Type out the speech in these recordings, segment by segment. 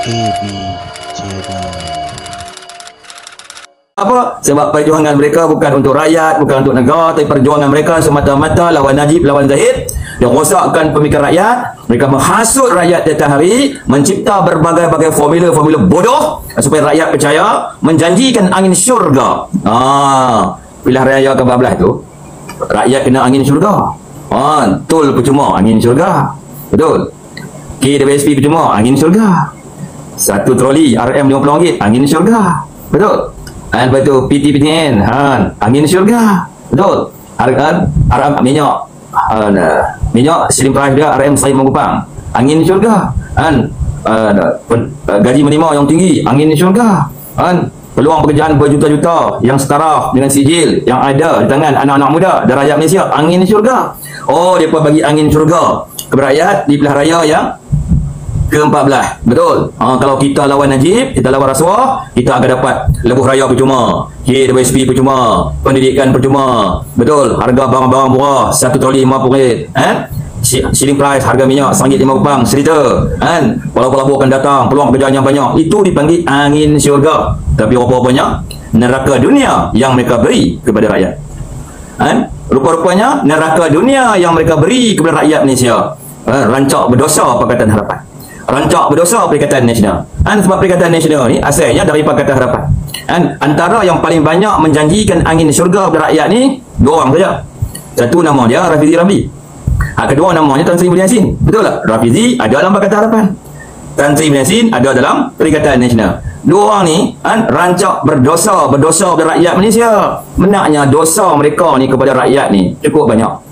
KB Channel. Apa? Sebab perjuangan mereka bukan untuk rakyat, bukan untuk negara, tapi perjuangan mereka semata-mata lawan Najib, lawan Zahid. Dia rosakkan pemikiran rakyat. Mereka menghasut rakyat tiap hari, mencipta berbagai-bagai formula-formula bodoh supaya rakyat percaya, menjanjikan angin syurga. Pilihan raya ke-14 tu, rakyat kena angin syurga. Tol percuma, angin syurga. Betul. KWSP percuma, angin syurga. Satu troli RM50 ringgit, angin syurga. Betul. Lepas tu PT-PTN, angin syurga. Betul. Harga minyak selling price dia RM1 mengupang, angin syurga. Gaji minima yang tinggi, angin syurga. Peluang pekerjaan berjuta-juta yang setara dengan sijil yang ada di tangan anak-anak muda dan rakyat Malaysia, angin syurga. Dia pun bagi angin syurga kepada rakyat di pilihan raya yang ke-14. Betul. Kalau kita lawan Najib, kita lawan rasuah, kita akan dapat lebuh raya percuma, KWSP percuma, pendidikan percuma. Betul. Harga barang-barang murah, satu troli RM50. Selling price harga minyak RM1.50 seliter. Pulau-pulau akan datang, peluang pekerjaan yang banyak. Itu dipanggil angin syurga. Tapi rupa-rupanya neraka dunia yang mereka beri kepada rakyat. Rupa-rupanya neraka dunia yang mereka beri kepada rakyat Malaysia. Rancak berdosa Pakatan Harapan. Rancak berdosa Perikatan Nasional. Sebab Perikatan Nasional ni asalnya dari Pakatan Harapan. Antara yang paling banyak menjanjikan angin syurga kepada rakyat ni, dua orang saja. Satu nama dia Rafizi Ramli. Kedua namanya Tan Sri Mulyani Yassin. Betul tak? Rafizi ada dalam Pakatan Harapan, Tan Sri Mulyani Yassin ada dalam Perikatan Nasional. Dua orang ni rancak berdosa kepada rakyat Malaysia. Benarnya dosa mereka ni kepada rakyat ni cukup banyak.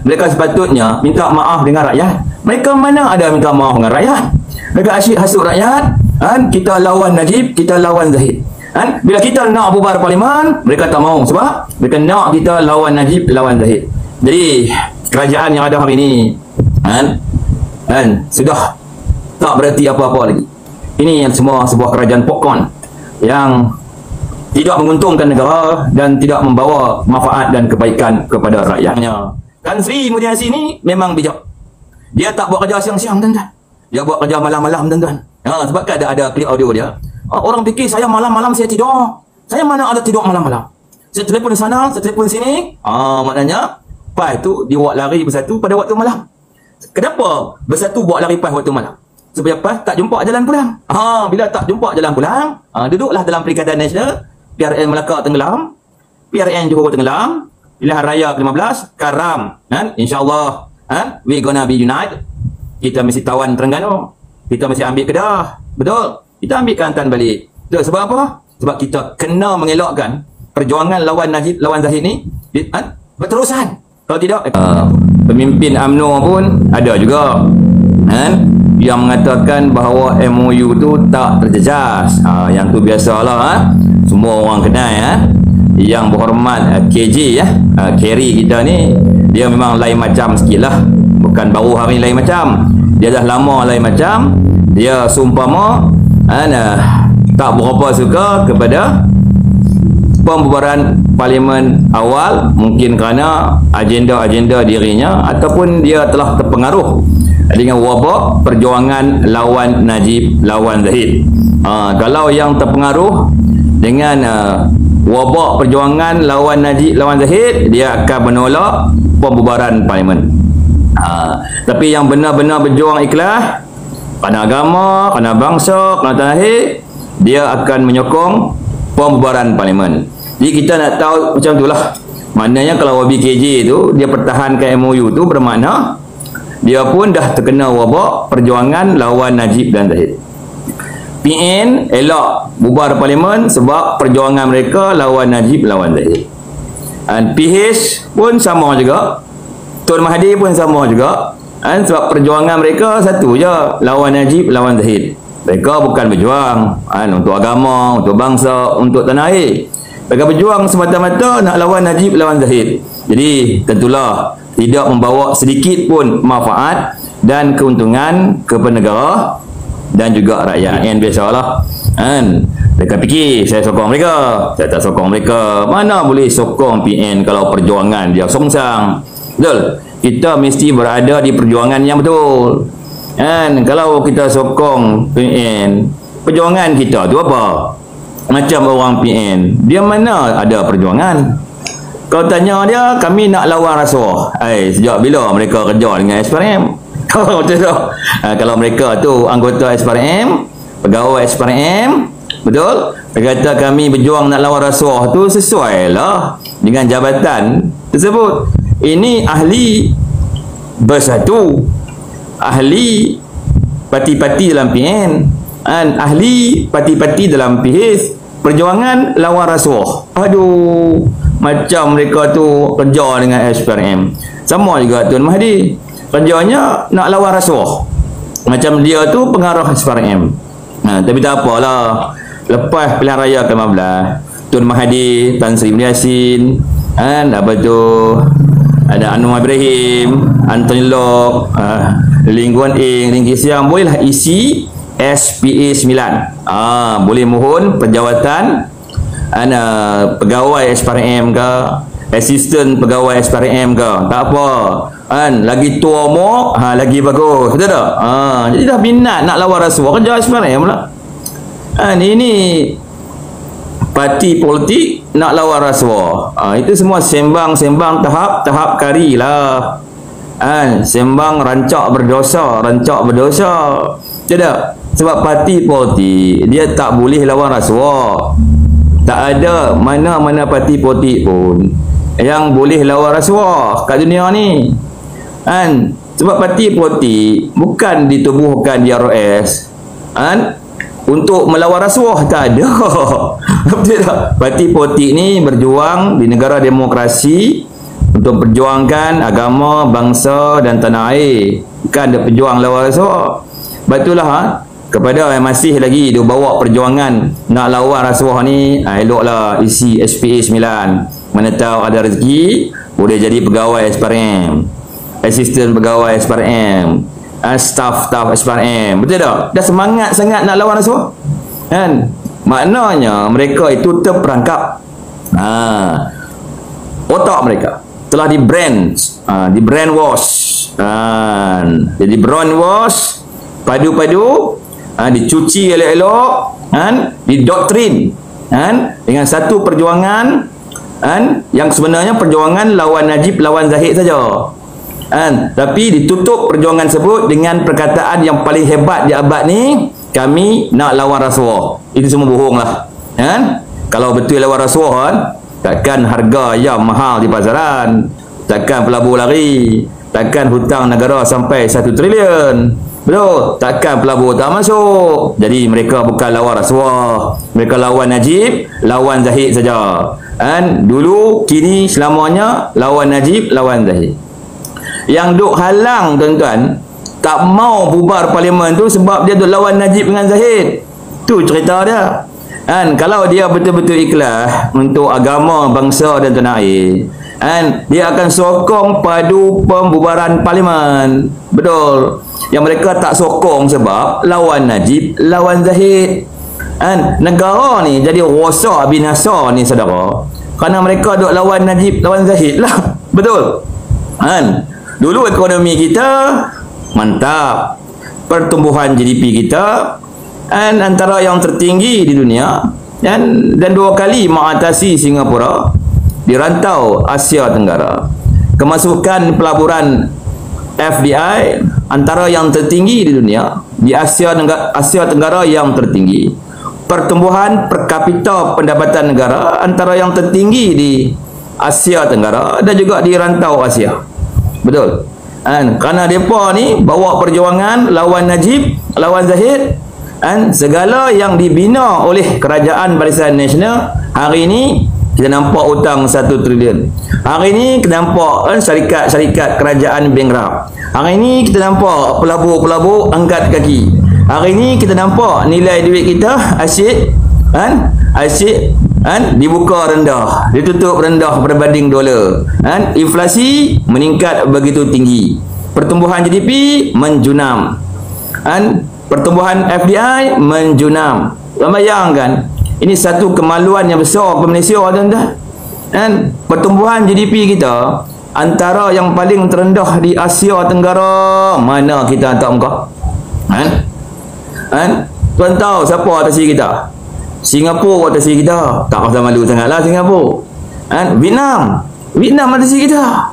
Mereka sepatutnya minta maaf dengan rakyat. Mereka mana ada minta maaf dengan rakyat? Mereka asyik hasut rakyat. Kita lawan Najib, kita lawan Zahid. Bila kita nak bubar parlimen, mereka tak mau. Sebab mereka nak kita lawan Najib, lawan Zahid. Jadi kerajaan yang ada hari ini sudah tak berarti apa-apa lagi. Ini yang semua sebuah kerajaan popcorn yang tidak menguntungkan negara dan tidak membawa manfaat dan kebaikan kepada rakyatnya. Tan Sri Mulyani Yassin ni memang bijak. Dia tak buat kerja siang-siang, tuan-tuan. Dia buat kerja malam-malam, tuan-tuan. Sebab kan ada klip audio dia. Orang fikir saya malam-malam saya tidur. Saya mana ada tidur malam-malam. Saya telefon di sana, saya telefon di sini. Maknanya PAS tu dia buat lari bersatu pada waktu malam. Kenapa bersatu buat lari PAS waktu malam? Supaya PAS tak jumpa jalan pulang. Bila tak jumpa jalan pulang, duduklah dalam Perikatan Nasional. PRN Melaka tenggelam, PRN Johor tenggelam, pilihan raya ke-15 karam. InsyaAllah we gonna be united. Kita mesti tawan Terengganu, kita mesti ambil Kedah. Betul. Kita ambil Kelantan balik. Betul. Sebab apa? Sebab kita kena mengelakkan perjuangan lawan Najib, lawan Zahid ni berterusan. Kalau tidak, pemimpin UMNO pun ada juga yang mengatakan bahawa MOU tu tak terjejas. Yang tu biasalah. Semua orang kenal Yang berhormat KJ Kerry kita ni, dia memang lain macam sikit lah. Bukan baru hari lain macam, dia dah lama lain macam. Dia seumpama tak berapa suka kepada pembubaran parlimen awal, mungkin kerana agenda-agenda dirinya ataupun dia telah terpengaruh dengan wabak perjuangan lawan Najib, lawan Zahid. Kalau yang terpengaruh dengan wabak perjuangan lawan Najib, lawan Zahid, dia akan menolak pembubaran parlimen. Tapi yang benar-benar berjuang ikhlas kerana agama, kerana bangsa, kerana tanah air, dia akan menyokong pembubaran parlimen. Jadi kita nak tahu macam itulah. Maknanya kalau YBKJ tu dia pertahankan MOU tu, bermakna dia pun dah terkena wabak perjuangan lawan Najib dan Zahid. PN elak bubar parlimen sebab perjuangan mereka lawan Najib, lawan Zahid. PH pun sama juga, Tun Mahathir pun sama juga. Sebab perjuangan mereka satu je, lawan Najib, lawan Zahid. Mereka bukan berjuang untuk agama, untuk bangsa, untuk tanah air. Mereka berjuang semata-mata nak lawan Najib, lawan Zahid. Jadi tentulah tidak membawa sedikit pun manfaat dan keuntungan kepada negara dan juga rakyat. Yang biasalah mereka fikir saya sokong mereka, saya tak sokong mereka. Mana boleh sokong PN kalau perjuangan dia songsang. Betul. Kita mesti berada di perjuangan yang betul. Kan kalau kita sokong PN, perjuangan kita tu apa? Macam orang PN, dia mana ada perjuangan? Kau tanya dia, kami nak lawan rasuah. Sejak bila mereka kerja dengan SPRM? Betul tak? Kalau mereka tu anggota SPRM, pegawai SPRM, betul? Dia kata kami berjuang nak lawan rasuah tu sesuai lah dengan jabatan tersebut. Ini ahli bersatu, ahli parti-parti dalam PN, ahli parti-parti dalam PH, perjuangan lawan rasuah. Aduh, macam mereka tu kerja dengan SPRM. Sama juga Tun Mahdi, kerjanya nak lawan rasuah. Macam dia tu pengarah SPRM. Tapi tak apalah, lepas pilihan raya ke-15, Tun Mahdi, Tan Sri Yassin, apa tu, ada Anwar Ibrahim, Anthony Lok, Ling Guan Eng, Ling Kisiang, bolehlah isi SPA 9. Boleh mohon penjawatan pegawai SPRM ke, asisten pegawai SPRM ke, tak apa. Lagi tua umur, lagi bagus, betul tak? Jadi dah minat nak lawan rasuah, kerja SPRM lah. Ini parti politik nak lawan rasuah. Itu semua sembang-sembang tahap kari lah. Sembang rancak berdosa. Tidak. Sebab parti politik dia tak boleh lawan rasuah. Tak ada mana-mana parti politik pun yang boleh lawan rasuah kat dunia ni. Sebab parti politik bukan ditubuhkan di RS untuk melawan rasuah, tak ada. Betul tak? Parti politik ni berjuang di negara demokrasi untuk perjuangkan agama, bangsa dan tanah air. Bukan dia berjuang lawan rasuah. Betullah kepada yang masih lagi dia bawa perjuangan nak lawan rasuah ni, eloklah isi SPA 9. Mana tahu ada rezeki boleh jadi pegawai SPRM, asisten pegawai SPRM, staff SPRM. Betul tak? Dah semangat sangat nak lawan rasuah. Maknanya mereka itu terperangkap. Otak mereka telah di brand wash. Jadi brand wash, padu-padu, dicuci elok-elok, didoktrin dengan satu perjuangan yang sebenarnya perjuangan lawan Najib, lawan Zahid saja. Tapi ditutup perjuangan tersebut dengan perkataan yang paling hebat di abad ni, kami nak lawan rasuah. Itu semua bohong lah. Kalau betul lawan rasuah, takkan harga ayam mahal di pasaran, takkan pelabur lari, takkan hutang negara sampai 1 trilion. Betul? Takkan pelabur tak masuk. Jadi mereka bukan lawan rasuah, mereka lawan Najib, lawan Zahid saja. Dulu, kini, selamanya lawan Najib, lawan Zahid. Yang duk halang tuan-tuan tak mau bubar parlimen tu sebab dia duk lawan Najib dengan Zahid. Tu cerita dia. Kalau dia betul-betul ikhlas untuk agama, bangsa dan tanah air, dia akan sokong padu pembubaran parlimen. Betul. Yang mereka tak sokong sebab lawan Najib, lawan Zahid. Negara ni jadi rosak binasa ni, saudara, kerana mereka duk lawan Najib, lawan Zahid lah. Betul. Dulu ekonomi kita mantap, pertumbuhan GDP kita antara yang tertinggi di dunia, dan 2 kali mengatasi Singapura di rantau Asia Tenggara. Kemasukan pelaburan FDI antara yang tertinggi di dunia, di Asia Tenggara yang tertinggi. Pertumbuhan per kapita pendapatan negara antara yang tertinggi di Asia Tenggara dan juga di rantau Asia. Betul. Kerana mereka ni bawa perjuangan lawan Najib, lawan Zahid, segala yang dibina oleh Kerajaan Barisan Nasional. Hari ini kita nampak hutang 1 trilion. Hari ini kita nampak syarikat-syarikat kerajaan bankrupt. Hari ini kita nampak pelabur-pelabur angkat kaki. Hari ini kita nampak nilai duit kita asyik dibuka rendah, ditutup rendah berbanding dolar. Inflasi meningkat begitu tinggi. Pertumbuhan GDP menjunam. Pertumbuhan FDI menjunam. Bayangkan, ini satu kemaluan yang besar ke Malaysia, tuan-tuan. Pertumbuhan GDP kita antara yang paling terendah di Asia Tenggara. Mana kita hantar muka? Tuan tahu siapa atasi kita? Singapura atasi kita. Tak rasa malu sangatlah Singapura. Vietnam atasi kita.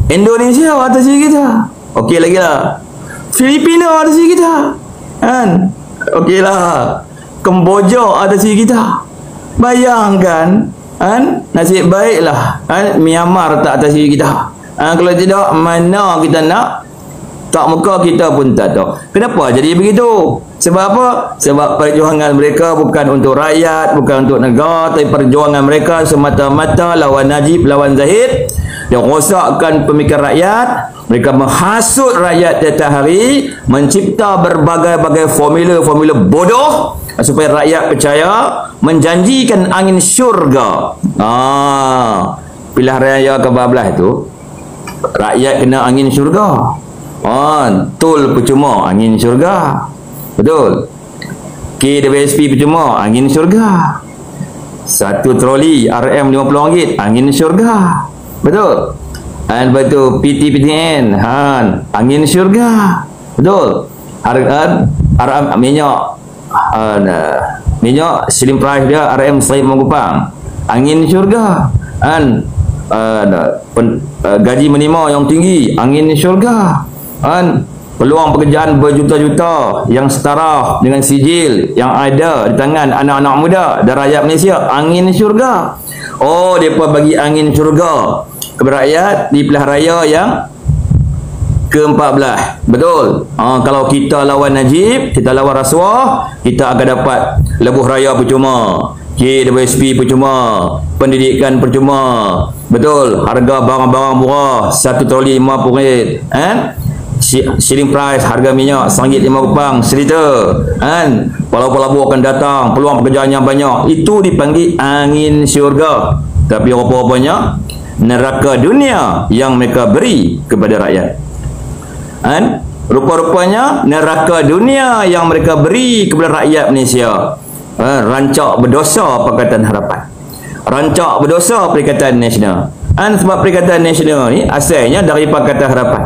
Indonesia atasi kita. Okey lagi lah. Filipina atasi kita. Okey lah. Kemboja atasi kita. Bayangkan, nasib baiklah Myanmar tak atasi kita. Kalau tidak, mana kita nak? Tak muka kita pun tak tahu. Kenapa jadi begitu? Sebab apa? Sebab perjuangan mereka bukan untuk rakyat, bukan untuk negara, tapi perjuangan mereka semata-mata lawan Najib, lawan Zahid. Dia rosakkan pemikiran rakyat. Mereka menghasut rakyat tiap hari, mencipta berbagai-bagai formula bodoh supaya rakyat percaya, menjanjikan angin syurga. Pilihan raya ke-14 itu rakyat kena angin syurga. Tol percuma, angin syurga. Betul. KWSP percuma, angin syurga. Satu troli RM50, angin syurga. Betul. Lepas tu PT-PTN, angin syurga. Betul. Harga minyak selling price dia RM RM1.50, angin syurga. Gaji minima yang tinggi, angin syurga. Peluang pekerjaan berjuta-juta yang setara dengan sijil yang ada di tangan anak-anak muda dan rakyat Malaysia, angin syurga. Mereka bagi angin syurga kepada rakyat di pilihan raya yang ke-14. Betul. Kalau kita lawan Najib, kita lawan rasuah, kita akan dapat lebuh raya percuma, KWSP percuma, pendidikan percuma. Betul. Harga barang-barang murah, satu troli RM50. Selling price harga minyak RM1.50 seliter. Pulau-pulau akan datang, peluang pekerjaan yang banyak. Itu dipanggil angin syurga. Tapi apa-apanya neraka dunia yang mereka beri kepada rakyat. Rupa-rupanya neraka dunia yang mereka beri kepada rakyat Malaysia. Rancak berdosa Pakatan Harapan, rancak berdosa Perikatan Nasional. Sebab Perikatan Nasional ni asalnya dari Pakatan Harapan.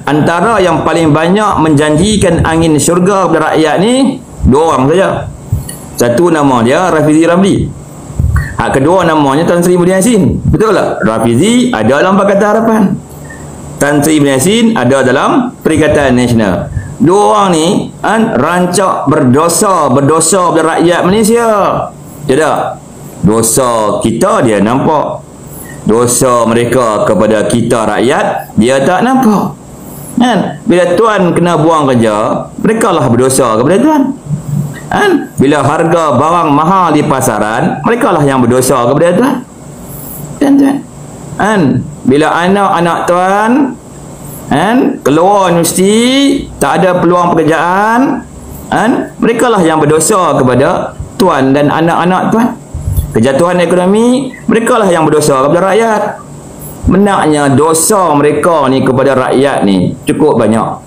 Antara yang paling banyak menjanjikan angin syurga kepada rakyat ni dua orang saja. Satu nama dia Rafizi Ramli, kedua namanya Tan Sri Muhyiddin Yassin. Betul tak? Rafizi ada dalam Pakatan Harapan, Tan Sri Muhyiddin Yassin ada dalam Perikatan Nasional. Dua orang ni rancak berdosa kepada rakyat Malaysia. Tidak. Dosa kita dia nampak, dosa mereka kepada kita rakyat dia tak nampak. Bila tuan kena buang kerja, mereka lah berdosa kepada tuan. Bila harga barang mahal di pasaran, mereka lah yang berdosa kepada tuan. Tuan. Bila anak-anak tuan keluar universiti, tak ada peluang pekerjaan, mereka lah yang berdosa kepada tuan dan anak-anak tuan. Kejatuhan ekonomi, mereka lah yang berdosa kepada rakyat. Benarnya dosa mereka ni kepada rakyat ni cukup banyak.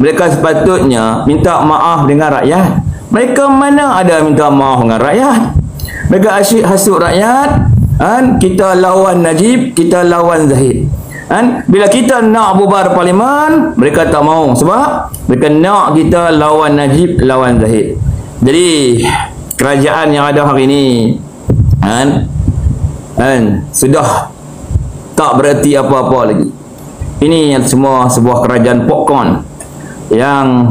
Mereka sepatutnya minta maaf dengan rakyat. Mereka mana ada minta maaf dengan rakyat? Mereka asyik hasut rakyat. Kita lawan Najib, kita lawan Zahid. Bila kita nak bubar parlimen, mereka tak mau. Sebab mereka nak kita lawan Najib, lawan Zahid. Jadi kerajaan yang ada hari ini sudah tak berarti apa-apa lagi. Ini semua sebuah kerajaan popcorn yang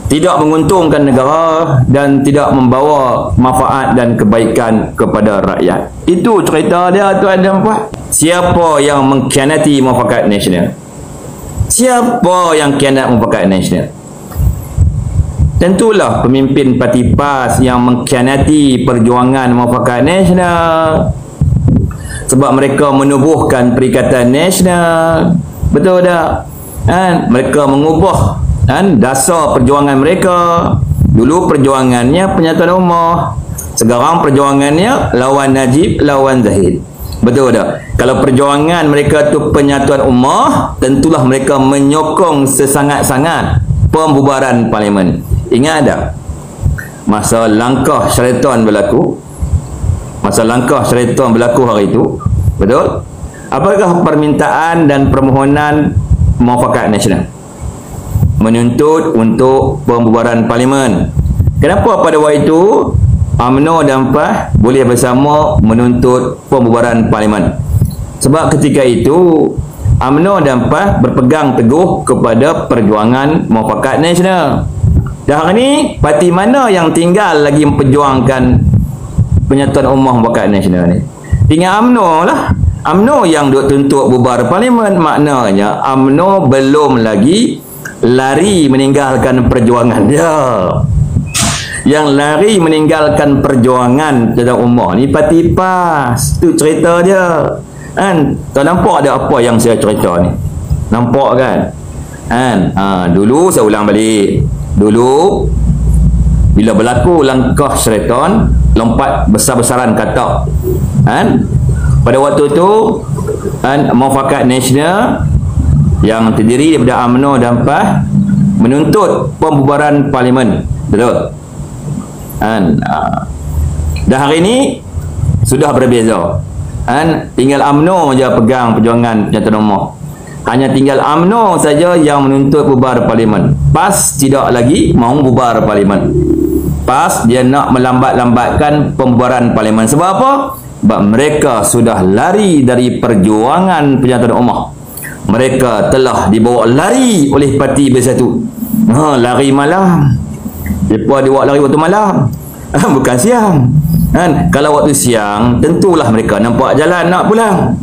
tidak menguntungkan negara dan tidak membawa manfaat dan kebaikan kepada rakyat. Itu cerita dia, tuan dan puan. Siapa yang mengkhianati mufakat nasional? Siapa yang khianat mufakat nasional? Tentulah pemimpin parti PAS yang mengkhianati perjuangan mufakat nasional. Sebab mereka menubuhkan Perikatan Nasional. Betul tak? Mereka mengubah dasar perjuangan mereka. Dulu perjuangannya penyatuan ummah, sekarang perjuangannya lawan Najib, lawan Zahid. Betul tak? Kalau perjuangan mereka tu penyatuan ummah, tentulah mereka menyokong sesangat-sangat pembubaran parlimen. Ingat tak? Masa langkah syaitan berlaku, hari itu, betul? Apakah permintaan dan permohonan Muafakat Nasional, menuntut untuk pembubaran parlimen. Kenapa pada waktu itu UMNO dan PAS boleh bersama menuntut pembubaran parlimen? Sebab ketika itu UMNO dan PAS berpegang teguh kepada perjuangan Muafakat Nasional. Dan hari ini parti mana yang tinggal lagi memperjuangkan penyatuan ummah Muafakat Nasional ni? Tinggal UMNO lah. UMNO yang duk tuntut bubar parlimen. Maknanya UMNO belum lagi lari meninggalkan perjuangan dia. Yang lari meninggalkan perjuangan dalam ummah ni parti PAS. Tu cerita dia. Kan? Tak nampak ada apa yang saya cerita ni? Nampak kan? Kan? Dulu saya ulang balik. Dulu bila berlaku langkah syaitan, lompat besar-besaran katak. Kan? Pada waktu tu Muafakat Nasional yang terdiri daripada UMNO dan PAS menuntut pembubaran parlimen. Betul? Dan hari ini sudah berbeza. Tinggal UMNO je pegang perjuangan penyatuan ummah. Hanya tinggal UMNO saja yang menuntut bubar parlimen. PAS tidak lagi mahu bubar parlimen. PAS dia nak melambat-lambatkan pembubaran parlimen. Sebab apa? Sebab mereka sudah lari dari perjuangan penyatuan ummah. Mereka telah dibawa lari oleh Parti Bersatu. Lari malam. Mereka dibawa lari waktu malam. Bukan siang. Kalau waktu siang, tentulah mereka nampak jalan nak pulang.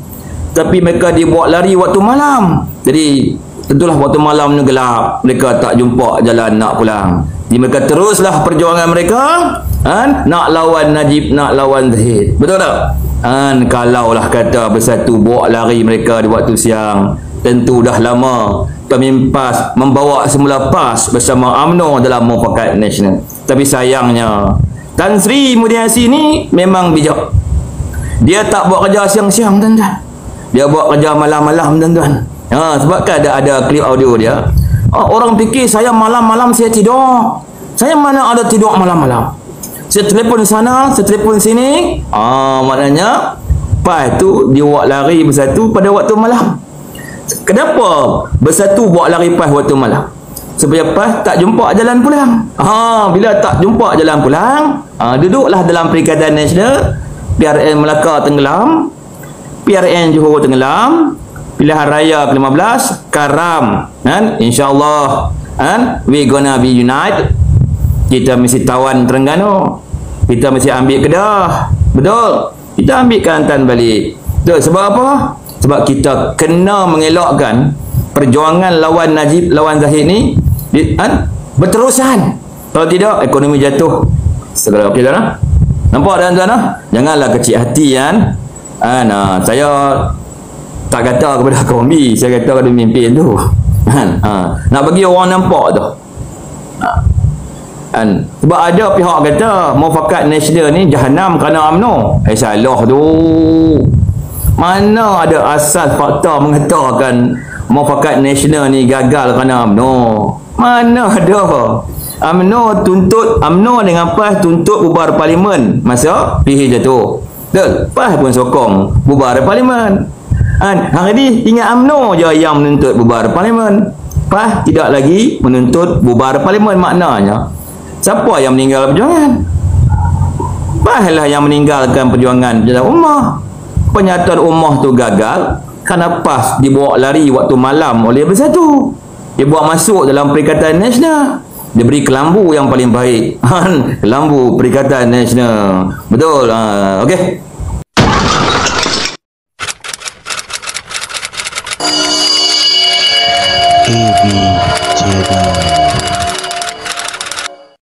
Tapi mereka dibawa lari waktu malam. Jadi, tentulah waktu malam ni gelap. Mereka tak jumpa jalan nak pulang. Jadi, mereka teruslah perjuangan mereka. Nak lawan Najib, nak lawan Zahid. Betul tak? Kalaulah kata Bersatu bawa lari mereka di waktu siang, tentu dah lama pemimpin PAS membawa semula PAS bersama UMNO dalam Muafakat Nasional. Tapi sayangnya Tan Sri Mulyassin ni memang bijak. Dia tak buat kerja siang-siang, tuan-tuan. Dia buat kerja malam-malam, tuan-tuan. Sebab kan ada klip audio dia. Orang fikir saya malam-malam saya tidur. Saya mana ada tidur malam-malam. Saya telefon sana, saya telefon sini. Maknanya PAS tu dia buat lari Bersatu pada waktu malam. Kenapa Bersatu buat lari PAS waktu malam? Supaya PAS tak jumpa jalan pulang. Bila tak jumpa jalan pulang, duduklah dalam Perikatan Nasional. PRN Melaka tenggelam, PRN Johor tenggelam, pilihan raya ke-15 karam. InsyaAllah we gonna be united. Kita mesti tawan Terengganu, kita mesti ambil Kedah. Betul? Kita ambil Kelantan balik. Betul? Sebab apa? Sebab kita kena mengelakkan perjuangan lawan Najib, lawan Zahid ni berterusan. Kalau tidak, ekonomi jatuh. Segala okey dah. Nampak tuan-tuan? Janganlah kecil hati kan. Saya tak kata kepada Kombi, saya kata kepada pemimpin tu. Nak bagi orang nampak tu. Sebab ada pihak kata Muafakat Nasional ni jahanam kerana UMNO. Salah tu. Mana ada asas fakta mengatakan Muafakat Nasional ni gagal kerana UMNO? Mana ada. UMNO dengan PAS tuntut bubar parlimen masa PH jatuh. Betul? PAS pun sokong bubar parlimen. Hari ni tinggal UMNO je yang menuntut bubar parlimen. PAS tidak lagi menuntut bubar parlimen. Maknanya siapa yang meninggal perjuangan? PAS lah yang meninggalkan perjuangan penyatuan ummah. Penyatuan ummah tu gagal kerana PAS dibawa lari waktu malam oleh Bersatu. Dia buat masuk dalam Perikatan Nasional. Dia beri kelambu yang paling baik. Kelambu Perikatan Nasional. Betul? Okey. AB Channel.